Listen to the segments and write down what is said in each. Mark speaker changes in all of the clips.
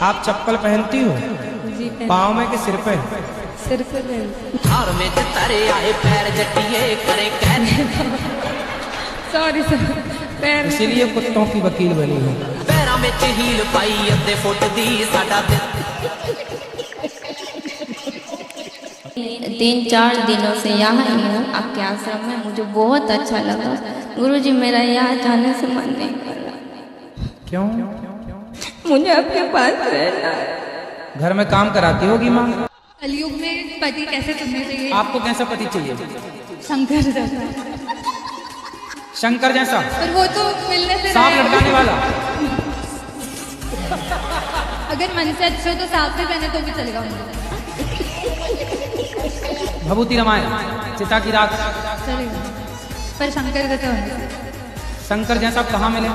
Speaker 1: आप चप्पल पहनती हो?
Speaker 2: जी
Speaker 1: पाँव में कि सिर पे?
Speaker 2: सिर पे
Speaker 3: और में तारे आए पैर जटिए करे कहने
Speaker 2: सॉरी सर पैर
Speaker 1: इसीलिए कुत्तों की वकील बनी हूँ।
Speaker 3: पैरों में हील पाई अद्धे फुट दी साडा
Speaker 4: 3-4 दिनों से यहाँ ही हूँ आपके आश्रम में। मुझे बहुत अच्छा लगा गुरुजी। मेरा यहाँ जाने से मन नहीं कर रहा।
Speaker 1: क्यों?
Speaker 4: मुझे आपके पास रहना है।
Speaker 1: घर में काम कराती होगी माँ?
Speaker 2: कलयुग में पति कैसे चुनने चाहिए?
Speaker 1: आपको कैसा पति चाहिए?
Speaker 2: शंकर जैसा।
Speaker 1: शंकर जैसा?
Speaker 2: पर वो तो मिलने से
Speaker 1: सांप लटकाने वाला?
Speaker 2: अगर मन से अच्छे हो तो सांप भी पहने तो भी चलेगा मुझे।
Speaker 1: भभूति रामायण, चिता की रात
Speaker 2: चलेगा पर शंकर जैसा होना।
Speaker 1: शंकर जैसा कहाँ मिले?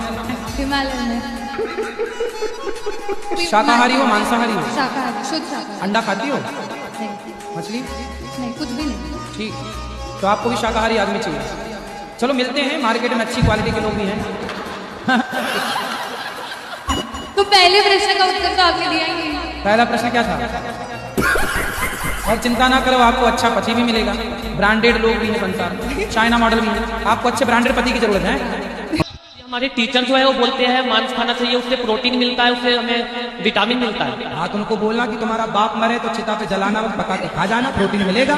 Speaker 2: हिमालय में।
Speaker 1: शाकाहारी हो मांसाहारी हो?
Speaker 2: शाकाहारी, शुद्ध शाकाहारी।
Speaker 1: अंडा खाती हो?
Speaker 2: नहीं
Speaker 1: मछली?
Speaker 2: नहीं कुछ भी नहीं।
Speaker 1: ठीक, तो आपको भी शाकाहारी आदमी चाहिए। चलो मिलते हैं, मार्केट में अच्छी क्वालिटी के लोग भी हैं।
Speaker 2: तो पहले प्रश्न का उत्तर तो आपने दिया ही नहीं।
Speaker 1: पहला प्रश्न क्या था? और चिंता ना करो, आपको अच्छा पति भी मिलेगा। ब्रांडेड लोग भी हैं संसार में, चाइना मॉडल भी है। आपको अच्छे ब्रांडेड पति की जरूरत है।
Speaker 5: हमारे टीचर जो है वो बोलते हैं मांस खाना चाहिए, उससे प्रोटीन मिलता है, उससे हमें विटामिन मिलता है।
Speaker 1: हाँ, तो उनको बोलना कि तुम्हारा बाप मरे तो चिता पे जलाना, पका के खा जाना, प्रोटीन मिलेगा।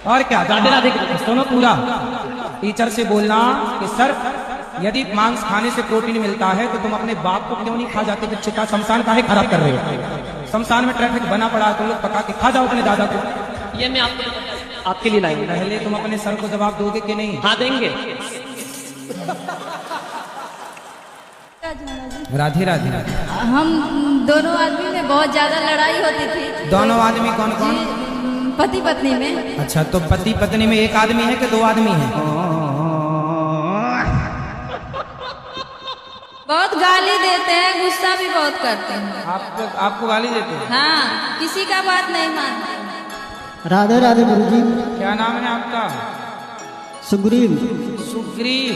Speaker 1: और क्या?
Speaker 5: राधे राधे
Speaker 1: सुनो पूरा। टीचर से बोलना कि सर यदि मांस खाने से प्रोटीन मिलता है तो तुम अपने बाप को क्यों नहीं खा जाते? फिर चिता शमशान काहे खराब कर रहे हो? शमशान में ट्रैफिक बना पड़ा, तुम लोग पका के खा जाओ अपने दादा को।
Speaker 5: ये मैं आपके लिए लाएंगे।
Speaker 1: पहले तुम अपने सर को जवाब दोगे कि नहीं?
Speaker 5: हाँ देंगे।
Speaker 1: राधे राधे।
Speaker 4: हम दोनों आदमी में बहुत ज्यादा लड़ाई होती थी।
Speaker 1: दोनों आदमी कौन कौन?
Speaker 4: पति पत्नी में।
Speaker 1: अच्छा, तो पति पत्नी में एक आदमी है कि दो आदमी है?
Speaker 4: बहुत गाली देते हैं, गुस्सा भी बहुत करते हैं।
Speaker 1: आपको गाली देते हैं?
Speaker 4: हाँ, किसी का बात नहीं मानते।
Speaker 6: राधे राधे गुरुजी।
Speaker 1: क्या नाम है आपका?
Speaker 6: सुग्रीव।
Speaker 1: सुग्रीव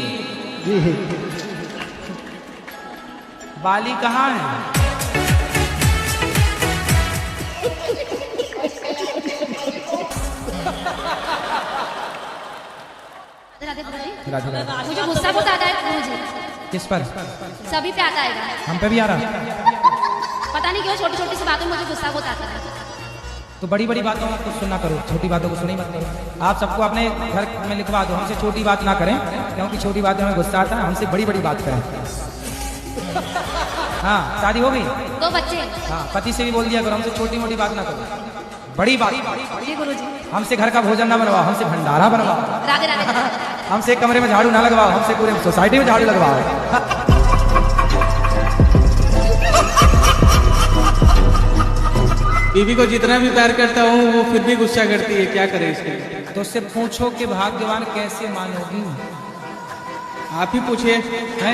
Speaker 6: जी।
Speaker 1: बाली कहाँ है?
Speaker 2: राधे गुरुजी।
Speaker 1: राधे राधे।
Speaker 2: मुझे गुस्सा बहुत आता है गुरुजी।
Speaker 1: किस पर?
Speaker 2: सभी पे आता है।
Speaker 1: हम पे भी आ रहा?
Speaker 2: पता नहीं क्यों छोटी छोटी सी बातों में मुझे गुस्सा बहुत आता है।
Speaker 1: तो बड़ी बड़ी बातों को सुनना करो, छोटी बातों को सुनी मत करो। आप सबको अपने घर में लिखवा दो, हमसे छोटी बात ना करें, क्योंकि छोटी बातें में गुस्सा आता है। हमसे बड़ी बड़ी बात करें। हाँ, शादी हो गई?
Speaker 2: 2 बच्चे।
Speaker 1: हाँ, पति से भी बोल दिया करो, हमसे छोटी मोटी बात ना करो, बड़ी बात।
Speaker 2: जी गुरुजी।
Speaker 1: हमसे घर का भोजन ना बनवाओ, हमसे भंडारा बनवाओ।
Speaker 2: राधे राधे।
Speaker 1: हमसे कमरे में झाड़ू ना लगवाओ, हमसे पूरे सोसाइटी में झाड़ू लगवाओ।
Speaker 7: बीवी को जितना भी प्यार करता हूँ वो फिर भी गुस्सा करती है, क्या करे इसके लिए?
Speaker 1: तो उससे पूछो कि भाग्यवान कैसे मानोगी?
Speaker 7: आप ही पूछिए।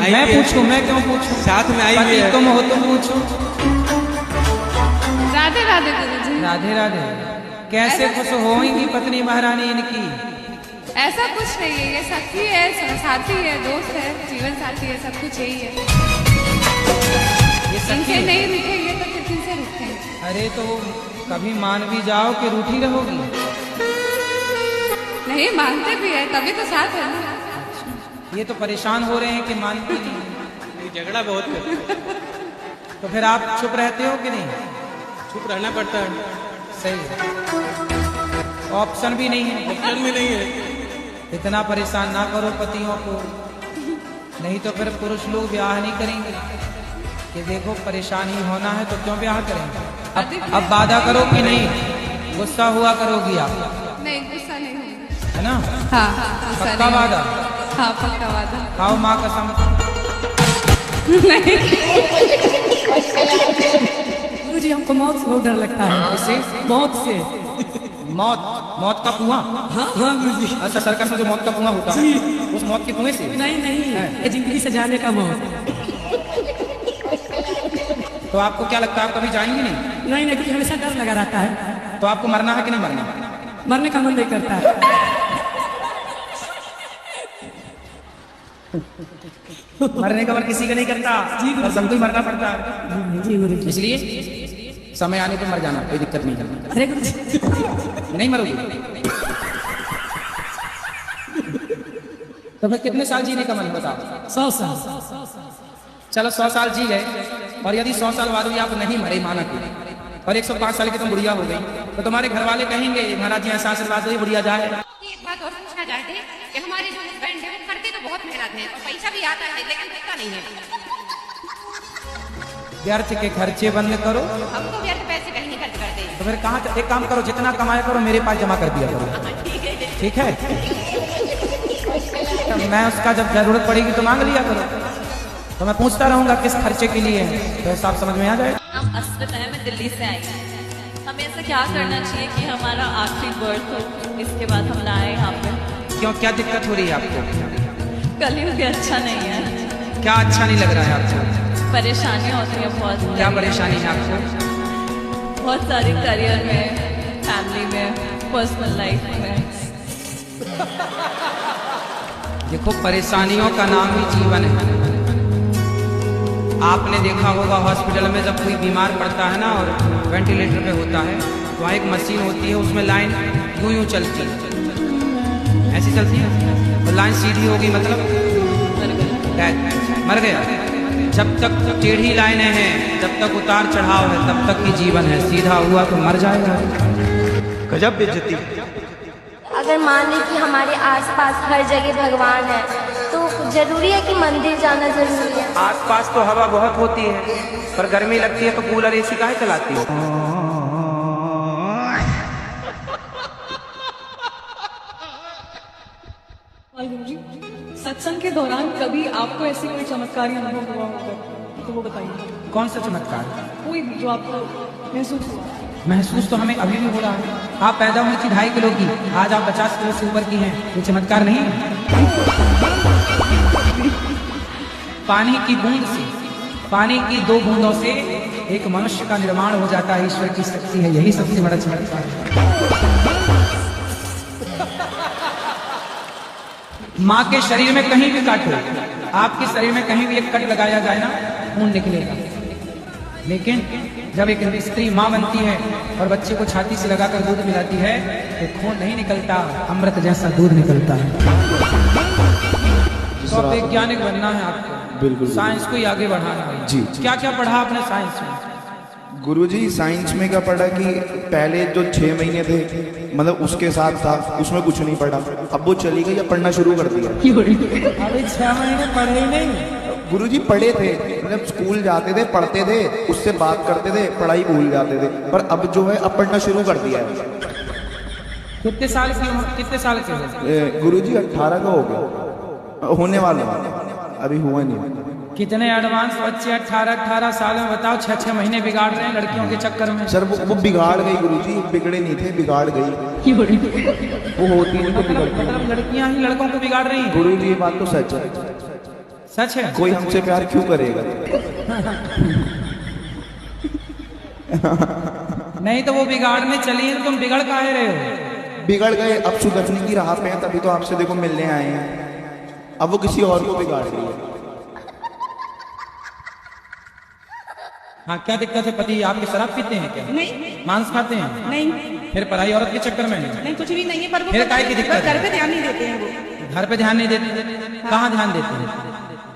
Speaker 1: मैं पूछूं? मैं क्यों पूछूं?
Speaker 7: साथ में आई हुई है।
Speaker 1: तुम हो तुम पूछो।
Speaker 2: राधे राधे गुरुजी।
Speaker 1: राधे राधे। कैसे खुश होंगी पत्नी महारानी इनकी?
Speaker 2: ऐसा कुछ नहीं है, ये सखी है, साथी है, दोस्त है, जीवन साथी है, सब कुछ यही है।
Speaker 1: ये सखी
Speaker 2: इनसे
Speaker 1: है?
Speaker 2: नहीं रुकेंगे तो फिर किनसे रुकेंगे?
Speaker 1: अरे तो कभी मान भी जाओ कि रूठी रहोगी?
Speaker 2: नहीं मानते भी है, तभी तो साथ है ना।
Speaker 1: ये तो परेशान हो रहे हैं कि मानती नहीं।
Speaker 7: झगड़ा बहुत करते।
Speaker 1: तो फिर आप चुप रहते हो कि नहीं?
Speaker 7: चुप रहना पड़ता है।
Speaker 1: सही है, ऑप्शन भी नहीं है।
Speaker 7: ऑप्शन भी नहीं है।
Speaker 1: इतना परेशान ना करो पतियों को, नहीं तो फिर पुरुष लोग ब्याह नहीं करेंगे। कि देखो परेशानी होना है तो क्यों ब्याह करेंगे? अब वादा करो कि नहीं गुस्सा हुआ करोगी आप?
Speaker 2: नहीं गुस्सा नहीं होगा।
Speaker 1: है ना?
Speaker 2: हाँ हाँ गुस्सा
Speaker 1: पक्का
Speaker 2: नहीं
Speaker 1: वादा?
Speaker 2: हाँ पक्का वादा।
Speaker 1: खाओ माँ कसम।
Speaker 8: गुरुजी हमको मौत से बहुत डर लगता है।
Speaker 1: इससे?
Speaker 8: मौत से।
Speaker 1: मौत? मौत का कुआं?
Speaker 8: हाँ हाँ गुरुजी।
Speaker 1: अच्छा, सर्कस में जो मौत का कुआं होता है उस मौत के कुएं से?
Speaker 8: नहीं नहीं, ये जिंदगी से जाने का मौत।
Speaker 1: तो आपको क्या लगता है आप कभी जाएंगे नहीं?
Speaker 8: नहीं नहीं, क्योंकि हमेशा डर लगा रहता है।
Speaker 1: तो आपको मरना है कि नहीं मरना?
Speaker 8: मरने का मन नहीं करता है।
Speaker 1: मरने का मन किसी का नहीं करता, और सबको ही मरना पड़ता है।
Speaker 8: जी गुरु जी।
Speaker 1: इसलिए समय आने पर मर जाना, कोई दिक्कत नहीं करना।
Speaker 8: अरे गुरु जी,
Speaker 1: नहीं मरोगी तो फिर कितने साल जीने का मन होता?
Speaker 8: 100 साल।
Speaker 1: चलो 100 साल जी गए, और यदि 100 साल बाद भी आप नहीं मरे, माना कि, और 105 साल की तुम बुढ़िया हो गई, तो तुम्हारे घर वाले कहेंगे महाराज जी ऐसा आशीर्वाद दो बुढ़िया जाए।
Speaker 9: एक बात और पूछना चाहते हैं कि हमारे जो हस्बैंड है वो करते तो बहुत मेहनत है और पैसा भी आता है लेकिन दिखता नहीं है।
Speaker 1: व्यर्थ के खर्चे बंद करो।
Speaker 9: हम तो व्यर्थ पैसे कहीं नहीं खर्च करते।
Speaker 1: तो फिर कहाँ, एक काम करो, जितना कमाया करो मेरे पास जमा कर दिया करो, ठीक है? मैं उसका जब जरूरत पड़ेगी तो मांग लिया करो, तो मैं पूछता रहूंगा किस खर्चे के लिए है, तो हिसाब समझ में आ जाएगा।
Speaker 10: नाम अस्मित है, मैं दिल्ली से आई हूँ। हमें ऐसा क्या करना चाहिए कि हमारा आखिरी बर्थ हो, इसके बाद हम लाए यहाँ पे?
Speaker 1: क्यों, क्या दिक्कत हो रही है आपको?
Speaker 10: कलयुग अच्छा नहीं है।
Speaker 1: क्या अच्छा नहीं लग रहा है आपको?
Speaker 10: परेशानियाँ होती है बहुत।
Speaker 1: क्या परेशानी है आपको?
Speaker 10: बहुत सारी, करियर में, फैमिली में, पर्सनल लाइफ में।
Speaker 1: देखो, परेशानियों का नाम ही जीवन है। आपने देखा होगा हॉस्पिटल में जब कोई बीमार पड़ता है ना और वेंटिलेटर पे होता है, तो वहाँ एक मशीन होती है, उसमें लाइन यूं यूं चलती है, ऐसी चलती है, और लाइन सीधी होगी मतलब मर गया। जब तक टेढ़ी लाइनें हैं, जब तक उतार चढ़ाव है, तब तक ही जीवन है। सीधा हुआ तो मर जाएगा।
Speaker 11: गजब बेइज्जती।
Speaker 4: अगर मान ली कि हमारे आसपास हर जगह भगवान है, तो जरूरी है कि मंदिर जाना जरूरी है?
Speaker 1: आसपास तो हवा बहुत होती है, पर गर्मी लगती है तो कूलर एसी काहे चलाती है?
Speaker 10: सत्संग के दौरान कभी आपको ऐसी कोई चमत्कारी अनुभव हुआ होगा तो वो बताइए।
Speaker 1: कौन सा चमत्कार?
Speaker 10: कोई भी जो आपको महसूस हुआ।
Speaker 1: महसूस तो हमें अभी भी हो रहा है। आप पैदा हुई थी 2.5 किलो की, आज आप 50 किलो से ऊपर की हैं, ये चमत्कार नहीं है? पानी की बूंद से, पानी की 2 बूंदों से एक मनुष्य का निर्माण हो जाता है। ईश्वर की शक्ति है, यही सबसे बड़ा चमत्कार है। माँ के शरीर में कहीं भी काट हो, आपके शरीर में कहीं भी एक कट लगाया जाए ना, खून निकलेगा। लेकिन जब एक स्त्री माँ बनती है और बच्चे को छाती से लगाकर दूध पिलाती है, तो खून नहीं निकलता, अमृत जैसा दूध निकलता है। तो वैज्ञानिक बनना है आपको,
Speaker 11: बिल्कुल,
Speaker 1: साइंस को ही आगे बढ़ाना है।
Speaker 11: जी।
Speaker 1: क्या क्या पढ़ा आपने साइंस में?
Speaker 11: गुरुजी, साइंस में क्या पढ़ा कि पहले जो 6 महीने थे, मतलब उसके साथ था, उसमें कुछ नहीं पढ़ा। अब वो चली गई, अब पढ़ना शुरू कर दिया।
Speaker 1: अभी 6 महीने पढ़े ही नहीं।
Speaker 11: गुरुजी पढ़े थे, मतलब स्कूल जाते थे, पढ़ते थे, उससे बात करते थे, पढ़ाई भूल जाते थे, पर अब जो है अब पढ़ना शुरू कर दिया है।
Speaker 1: कितने साल की उम्र, कितने साल के हो?
Speaker 11: गुरुजी 18 का हो गया, होने वाला, अभी हुआ नहीं।
Speaker 1: कितने एडवांस बच्चे 18 साल में, बताओ 6 महीने बिगाड़ रहे हैं लड़कियों के चक्कर में।
Speaker 11: सर वो बिगाड़ गई गुरुजी, बिगड़े नहीं थे, बिगाड़ गई। वो होती नहीं तो बिगड़ती।
Speaker 1: मतलब लड़कियां ही लड़कों को बिगाड़ रही हैं?
Speaker 11: गुरुजी ये बात तो सच है।
Speaker 1: सच है?
Speaker 11: कोई हमसे प्यार क्यों करेगा?
Speaker 1: नहीं तो वो बिगाड़ने चली है, तुम बिगड़ काहे रहे हो?
Speaker 11: बिगड़ गए, अब सुधरने की राह पे हैं, तभी तो आपसे देखो मिलने आए हैं। अब वो किसी और को बिगाड़ रही है।
Speaker 1: हाँ, क्या दिक्कत है? पति आपके शराब पीते हैं क्या?
Speaker 9: नहीं।
Speaker 1: मांस खाते हैं?
Speaker 9: नहीं।
Speaker 1: फिर पराई औरत के चक्कर में
Speaker 9: नहीं, कुछ भी नहीं है, पर वो
Speaker 1: फिर काहे की दिक्कत है?
Speaker 9: घर पे ध्यान नहीं देते हैं। वो
Speaker 1: घर पे ध्यान नहीं देते, कहाँ ध्यान देते हैं?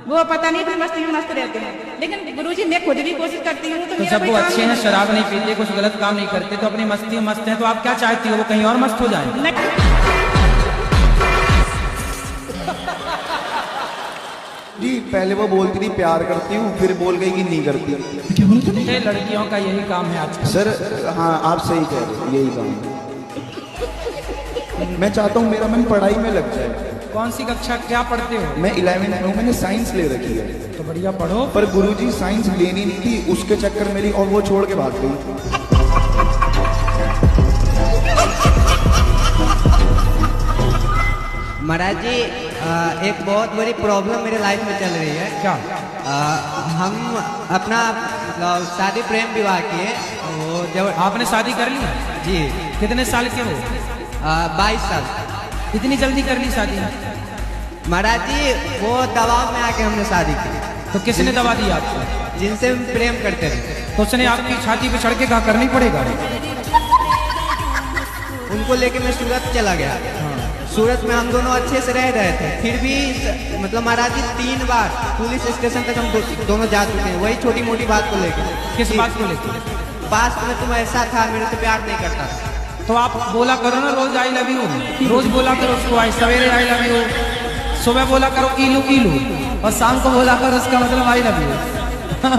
Speaker 9: वो पता नहीं, फिर मस्ती में मस्त रहते हैं। लेकिन गुरुजी मैं खुद भी कोशिश करती हूँ, तो
Speaker 1: जब वो अच्छे हैं, शराब नहीं पीते, कुछ गलत काम नहीं करते, तो अपनी मस्ती में मस्त हैं, तो आप क्या चाहती हो वो कहीं और मस्त हो जाए?
Speaker 11: जी पहले वो बोलती थी प्यार करती हूँ, फिर बोल गई कि नहीं करती।
Speaker 1: लड़कियों का यही काम है आजकल।
Speaker 11: सर हाँ, आप सही कह रहे हो, यही काम है। मैं चाहता हूँ मेरा मन पढ़ाई में लग जाए।
Speaker 1: कौन सी कक्षा, क्या पढ़ते हो?
Speaker 11: मैं 11th में हूँ, मैंने साइंस ले रखी है।
Speaker 1: तो बढ़िया पढ़ो।
Speaker 11: पर गुरुजी साइंस लेनी नहीं थी, उसके चक्कर मेरी, और वो छोड़ के भाग गई।
Speaker 12: महाराज जी एक बहुत बड़ी प्रॉब्लम मेरे लाइफ में चल रही है।
Speaker 1: क्या?
Speaker 12: हम अपना शादी प्रेम विवाह किए, वो जब
Speaker 1: आपने शादी कर ली?
Speaker 12: जी।
Speaker 1: कितने साल के हो?
Speaker 12: 22 साल।
Speaker 1: इतनी जल्दी कर ली शादी?
Speaker 12: महाराज जी वो दबाव में आके हमने शादी की।
Speaker 1: तो किसने दबा दी आपको?
Speaker 12: जिनसे हम प्रेम करते थे।
Speaker 1: तो उसने आपकी छाती पे चढ़ के कहा करनी पड़ेगा।
Speaker 12: उनको लेके मैं सूरत चला गया। सूरत में हम दोनों अच्छे से रह रहे थे, फिर भी मतलब महाराज जी 3 बार पुलिस स्टेशन तक हम दोनों जा चुके हैं, वही छोटी मोटी बात को लेकर।
Speaker 1: किस बात को लेकर?
Speaker 12: पास में तुम ऐसा था, मेरे से प्यार नहीं करता।
Speaker 1: तो आप बोला करो ना रोज आई लव यू, रोज बोला करो उसको आई सवेरे आई लव यू, सुबह बोला करो इलू इलू, और शाम को बोला करो उसका मतलब आई लव यू।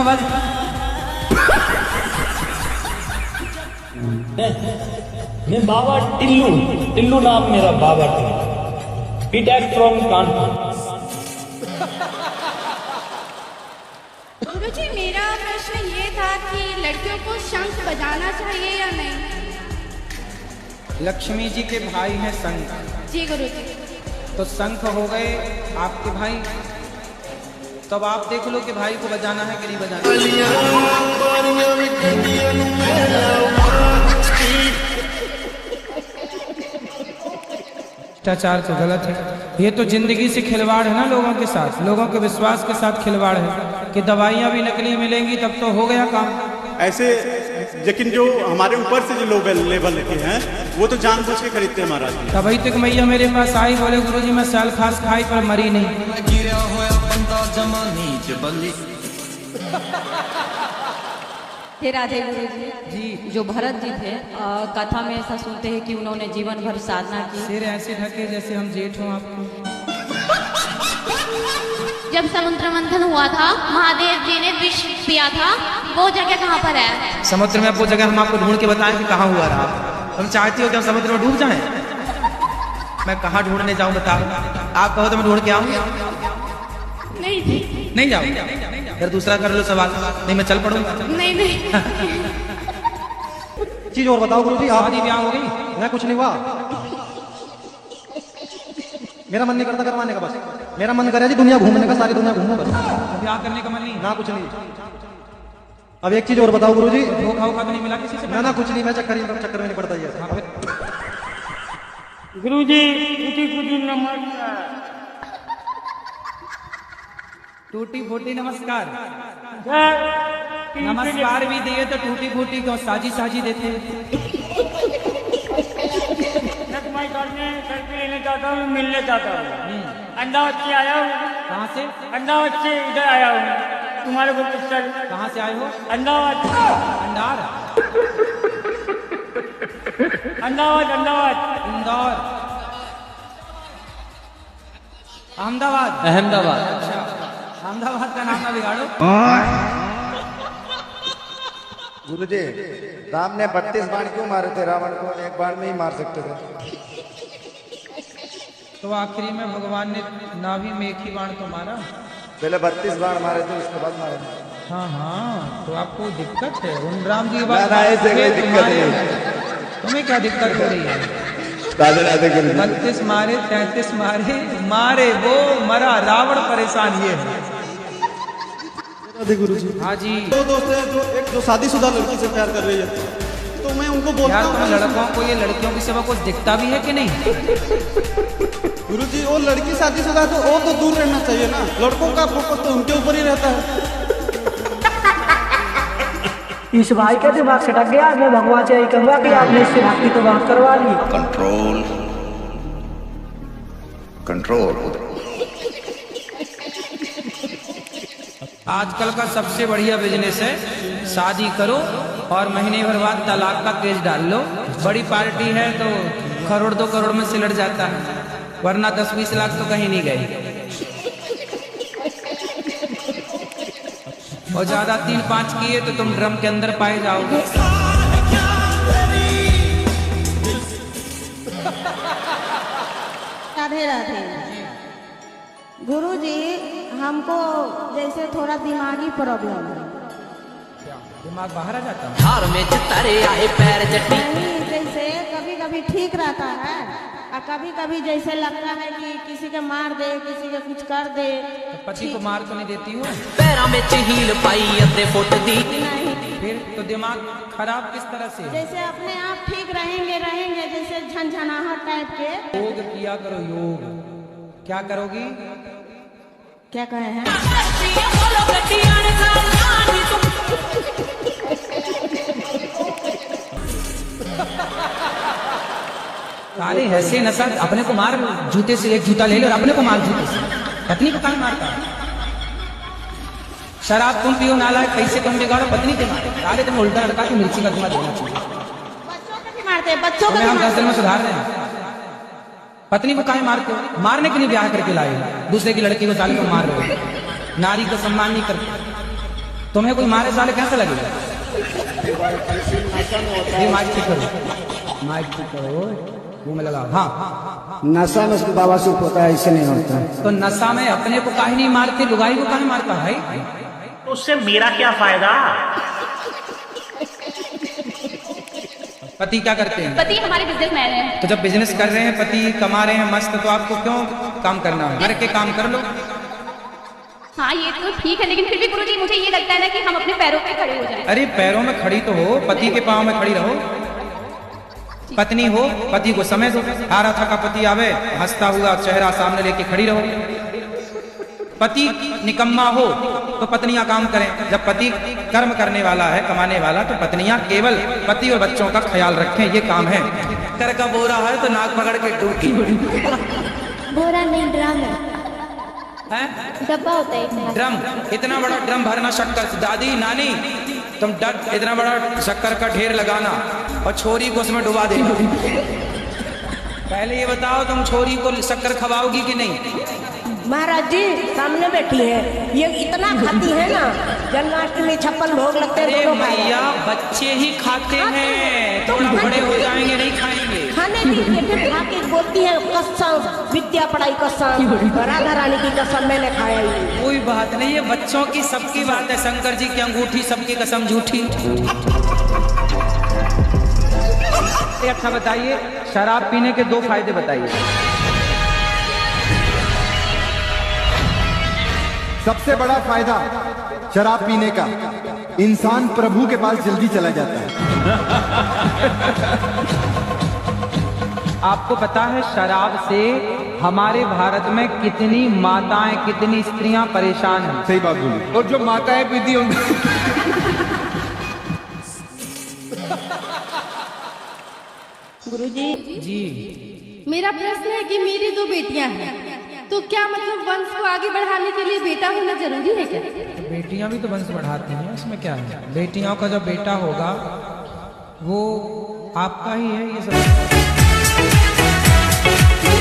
Speaker 1: बस
Speaker 8: मैं बाबा टिल्लू नाम मेरा बाबा टिल्लू, बीटेक फ्रॉम कानपुर।
Speaker 2: गुरुजी मेरा प्रश्न ये था कि लड़कियों को शंख बजाना चाहिए या नहीं?
Speaker 1: लक्ष्मी जी के भाई हैं शंख।
Speaker 2: जी गुरुजी।
Speaker 1: तो शंख हो गए आपके भाई, तब आप देख लो कि भाई को बजाना है कि नहीं बजाना। भ्रष्टाचार तो गलत है, ये तो जिंदगी से खिलवाड़ है ना, लोगों के साथ, लोगों के विश्वास के साथ खिलवाड़ है कि दवाइयाँ भी नकली मिलेंगी तब तो हो गया काम।
Speaker 13: ऐसे लेकिन जो हमारे ऊपर से जो लोग लेवल के हैं वो तो जानबूझ के खरीदते हैं महाराज।
Speaker 1: तभी तक मैया मेरे पास आई, बोले गुरुजी मैं साल खास खाई पर मरी नहीं।
Speaker 14: हे राधे गुरुजी जी, जो भरत जी थे कथा में ऐसा सुनते हैं कि उन्होंने जीवन भर साधना की।
Speaker 1: सिर ऐसे ढके जैसे हम जेठ हों आपको।
Speaker 4: जब समुद्र मंथन हुआ था, महादेव जी ने विष पिया था, वो जगह कहाँ पर है?
Speaker 1: समुद्र में वो जगह हम आपको ढूंढ के बताएं कि कहाँ हुआ रहा। तुम चाहती हो कि हम समुद्र में डूब जाएं? मैं कहाँ ढूंढने जाऊं बताओ? आप कहो तो मैं ढूंढ के आऊं? नहीं जाओ? फिर दूसरा कर लो सवाल। नहीं मैं चल पड़ूंगा।
Speaker 2: नहीं
Speaker 6: चीज और बताओ गुरुजी, आप
Speaker 1: शादी ब्याह हो गई?
Speaker 6: मैं कुछ नहीं हुआ, मेरा मन नहीं करता करवाने का, बस मेरा मन करे जी दुनिया घूमने का, सारी दुनिया घूमूं बस।
Speaker 1: ब्याह करने का मन नहीं?
Speaker 6: ना कुछ नहीं। अब एक चीज और बताओ गुरुजी।
Speaker 1: धोखा वोखा तो नहीं मिला किसी से?
Speaker 6: ना कुछ नहीं, मैं चक्कर में नहीं पड़ता ये।
Speaker 8: गुरुजी टूटी नमस्कार।
Speaker 1: टूटी फूटी नमस्कार। नमस्कार भी दिए तो टूटी फूटी को साजी देते हैं।
Speaker 8: मैं सेल्फी लेने चाहता हूँ, मिलने चाहता हूँ। अहमदाबाद से आया हूँ।
Speaker 1: कहाँ से?
Speaker 8: अहमदाबाद से इधर आया हूँ तुम्हारे को सर।
Speaker 1: कहाँ से आए हो?
Speaker 8: अहमदाबाद।
Speaker 1: इंदौर। अहमदाबाद। अच्छा, अहमदाबाद का नाम ना बिगाड़ो।
Speaker 11: गुरुजी राम ने 32 बाण क्यों मारे थे? रावण को एक बाण में ही मार सकते थे।
Speaker 1: तो आखिरी में भगवान ने नाभि में एक ही बाण तो मारा।
Speaker 11: पहले 32 बाण मारे थे, उसके बाद मारे।
Speaker 1: हाँ, तो आपको दिक्कत है उन राम जी की
Speaker 11: बात?
Speaker 1: तुम्हें क्या दिक्कत हो रही है?
Speaker 11: 32
Speaker 1: मारे 33 मारे वो मरा, रावण परेशान ये है।
Speaker 6: गुरुजी
Speaker 1: हाँ जी,
Speaker 6: दो दोस्त है जो शादीशुदा लड़की से प्यार कर रही है, तो मैं उनको बोलता हूँ
Speaker 1: लड़कों को ये लड़कियों की सेवा कुछ दिखता भी है कि नहीं?
Speaker 6: गुरुजी वो लड़की शादीशुदा तो वो तो दूर रहना चाहिए ना, लड़कों का फोकस तो उनके ऊपर ही रहता है।
Speaker 15: इस भाई का दिमाग सटक गया। मैं भगवान से यही कहूँगा कि आपने इससे भक्ति तो बात करवा ली।
Speaker 11: कंट्रोल।
Speaker 1: आजकल का सबसे बढ़िया बिजनेस है, शादी करो और महीने भर बाद तलाक का केस डाल लो। बड़ी पार्टी है तो करोड़ 2 करोड़ में सिलट जाता है, वरना 10-20 लाख तो कहीं नहीं गए। और ज्यादा 3-5 किए तो तुम ड्रम के अंदर पाए जाओगे।
Speaker 16: राधे राधे। गुरुजी हमको जैसे थोड़ा दिमागी प्रॉब्लम है।
Speaker 1: दिमाग बाहर आ जाता है?
Speaker 3: हार में तारे आए पैर जट्टी।
Speaker 16: नहीं, जैसे कभी कभी ठीक रहता है और कभी कभी जैसे लगता है कि किसी के मार दे, किसी के कुछ कर दे।
Speaker 1: तो पति को मार तो नहीं देती हूँ?
Speaker 3: पैरों में हील पाई अद्धे फुट दी।
Speaker 1: फिर तो दिमाग खराब किस तरह से?
Speaker 16: जैसे अपने आप ठीक रहेंगे जैसे झनझनाहट टाइप के।
Speaker 1: योग किया करो, योग। क्या करोगी?
Speaker 16: क्या कहे हैं?
Speaker 1: साले ऐसे नशा, अपने को मार जूते से, एक जूता ले लो और अपने को मार जूते से। पत्नी को कहाँ मारता है? शराब तुम पियो नालायक, पैसे तुम बिगाड़ो, पत्नी के मारे। साले तुम उल्टा लड़का की मिर्ची का धुआं देना चाहिए।
Speaker 16: मारते बच्चों को
Speaker 1: हम 10 दिन में सुधार रहे हैं। पत्नी को काहे मारते हो? मारने के लिए ब्याह करके लाए, दूसरे की लड़की को साले को मार रहे हो। नारी को सम्मान नहीं करते। तुम्हें कोई मारे साले कैसा लगेगा? ये माइक ठीक करो, माइक ठीक करो, मुंह में लगाओ। हाँ,
Speaker 15: नशा में बाबा सुख होता है, इससे नहीं होता।
Speaker 1: तो नशा में अपने को काहे नहीं मारते, लुगाई को काहे मारता भाई?
Speaker 17: उससे मेरा क्या फायदा?
Speaker 1: पति क्या करते हैं?
Speaker 2: पति हमारे बिजनेसमैन हैं।
Speaker 1: तो जब बिजनेस कर रहे हैं, पति कमा रहे हैं मस्त, तो आपको क्यों काम करना है? घर के काम कर लो।
Speaker 2: हाँ ये तो ठीक है, लेकिन फिर भी गुरुजी मुझे ये लगता है ना कि हम अपने पैरों पे खड़े हो जाएं।
Speaker 1: अरे पैरों में खड़ी तो हो, पति के पाँव में खड़ी रहो। पत्नी हो, पति को समय दो। हारा थका पति आवे, हंसता हुआ चेहरा सामने लेके खड़ी रहो। पति निकम्मा हो तो पत्नियां काम करें। जब पति कर्म करने वाला है, कमाने वाला, तो पत्नियां केवल पति और बच्चों का ख्याल रखें, ये काम है। कर का बोरा है तो नाक पकड़ के डूबी।
Speaker 4: बोरा नहीं, ड्रम है, डब्बा होता है।
Speaker 1: ड्रम, इतना बड़ा ड्रम भरना शक्कर। दादी नानी तुम इतना बड़ा शक्कर का ढेर लगाना और छोरी को उसमें डुबा देना। पहले ये बताओ, तुम छोरी को शक्कर खवाओगी कि नहीं?
Speaker 16: महाराज जी सामने बैठी है, ये इतना खाती है ना, जन्माष्टमी 56 भोग लगते हैं।
Speaker 1: अरे भैया बच्चे ही खाते हैं, थोड़ा बड़े हो जाएंगे नहीं खाएंगे।
Speaker 16: खाने दीजिए, फिर खा के बोलती है कसम, विद्या पढ़ाई कसम, राधा रानी की कसम मैंने खाया ही।
Speaker 1: कोई बात नहीं है, बच्चों की सबकी बात है। शंकर जी की अंगूठी, सबकी कसम झूठी। अच्छा बताइए, शराब पीने के 2 फायदे बताइए।
Speaker 18: सबसे बड़ा फायदा शराब पीने का, इंसान प्रभु के पास जल्दी चला जाता है।
Speaker 1: आपको पता है शराब से हमारे भारत में कितनी माताएं, कितनी स्त्रियां परेशान हैं?
Speaker 18: सही बात बोली। और जो माताएं पीती उनको
Speaker 16: गुरुजी
Speaker 1: जी,
Speaker 2: मेरा प्रश्न है कि मेरी 2 बेटियां हैं, तो क्या मतलब वंश को आगे बढ़ाने के लिए बेटा होना जरूरी है क्या?
Speaker 1: तो बेटियां भी तो वंश बढ़ाती हैं, उसमें क्या है? बेटियों का जब बेटा होगा वो आपका ही है। ये सब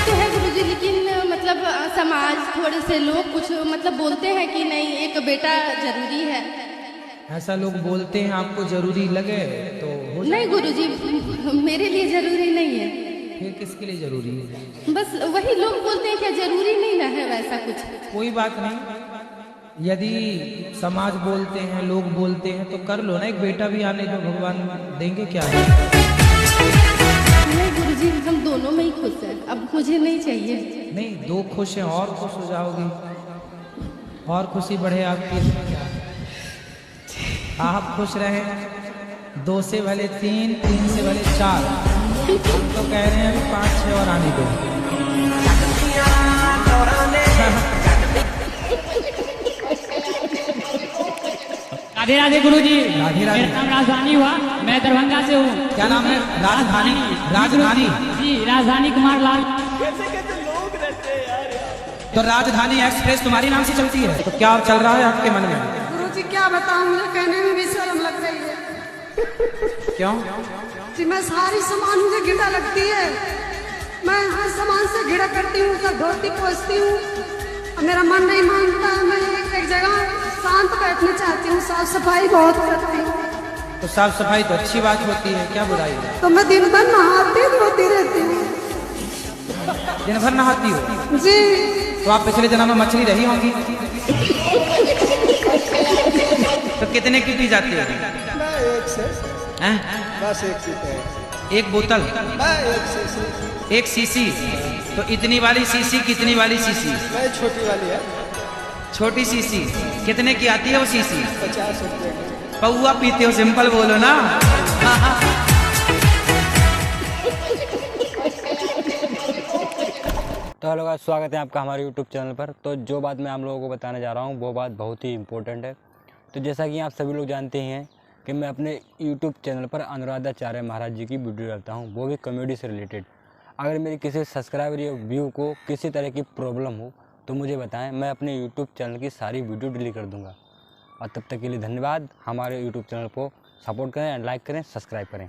Speaker 2: तो है गुरुजी, लेकिन मतलब समाज, थोड़े से लोग कुछ मतलब बोलते हैं कि नहीं एक बेटा जरूरी है।
Speaker 1: ऐसा लोग बोलते हैं, आपको जरूरी लगे तो हो
Speaker 2: नहीं गुरुजी, मेरे लिए जरूरी नहीं है।
Speaker 1: फिर किसके लिए जरूरी है?
Speaker 2: बस वही लोग बोलते हैं, क्या जरूरी नहीं ना है वैसा कुछ?
Speaker 1: कोई बात नहीं, यदि समाज बोलते हैं, लोग बोलते हैं तो कर लो ना, एक बेटा भी आने जो भगवान देंगे क्या है?
Speaker 2: नहीं गुरुजी, हम दोनों में ही खुश हैं, अब मुझे नहीं चाहिए।
Speaker 1: नहीं, 2 खुश हैं और खुश हो जाओगी, और खुशी बढ़े आपकी। इसमें क्या? आप खुश रहे, 2 से भले 3, 3 से भले 4, हम तो कह रहे हैं 5-6 और आने दो।
Speaker 19: राधे राधे गुरुजी।
Speaker 1: राधे राधे।
Speaker 19: मेरा नाम राजधानी हुआ, मैं दरभंगा से हूँ।
Speaker 1: क्या नाम है? राजधानी। राजधानी
Speaker 19: जी, राजधानी कुमार लाल।
Speaker 1: कैसे कैसे लोग रहते हैं यार। तो राजधानी एक्सप्रेस तुम्हारी नाम से चलती है, तो क्या चल रहा है आपके मन में?
Speaker 20: गुरुजी क्या बताऊं, मुझे कहने में भी शर्म लग रही है।
Speaker 1: क्यों?
Speaker 20: जी मैं सारी सामान मुझे घिरा लगती है, मैं हर सामान से घिरा करती हूँ, सब धोती पोछती हूँ, मेरा मन नहीं मानता। मैं एक जगह शांत बैठना चाहती हूँ, साफ सफाई बहुत करती हूँ।
Speaker 1: तो साफ सफाई तो अच्छी बात होती है, क्या बुराई है?
Speaker 20: तो मैं दिन भर नहाती धोती रहती हूँ।
Speaker 1: दिन भर नहाती हो?
Speaker 20: जी।
Speaker 1: तो आप पिछले जन्म में मछली रही होंगी। तो कितने की पी जाती है?
Speaker 6: एक से बस एक सीसी,
Speaker 1: एक बोतल, एक सीसी। तो इतनी वाली सीसी, कितनी वाली सीसी?
Speaker 6: छोटी वाली है।
Speaker 1: छोटी सीसी कितने की आती है वो सीसी?
Speaker 6: 50 रुपये की।
Speaker 1: पौआ पीते हो, सिंपल बोलो ना।
Speaker 21: तो हेलो गाइस, स्वागत है आपका हमारे यूट्यूब चैनल पर। तो जो बात मैं आप लोगों को बताने जा रहा हूँ वो बात बहुत ही इम्पोर्टेंट है। तो जैसा कि आप सभी लोग जानते ही हैं कि मैं अपने यूट्यूब चैनल पर अनुराधाचार्य महाराज जी की वीडियो डालता हूँ, वो भी कॉमेडी से रिलेटेड। अगर मेरी किसी सब्सक्राइबर या व्यू को किसी तरह की प्रॉब्लम हो तो मुझे बताएं, मैं अपने यूट्यूब चैनल की सारी वीडियो डिलीट कर दूँगा। और तब तक के लिए धन्यवाद। हमारे यूट्यूब चैनल को सपोर्ट करें, लाइक करें, सब्सक्राइब करें।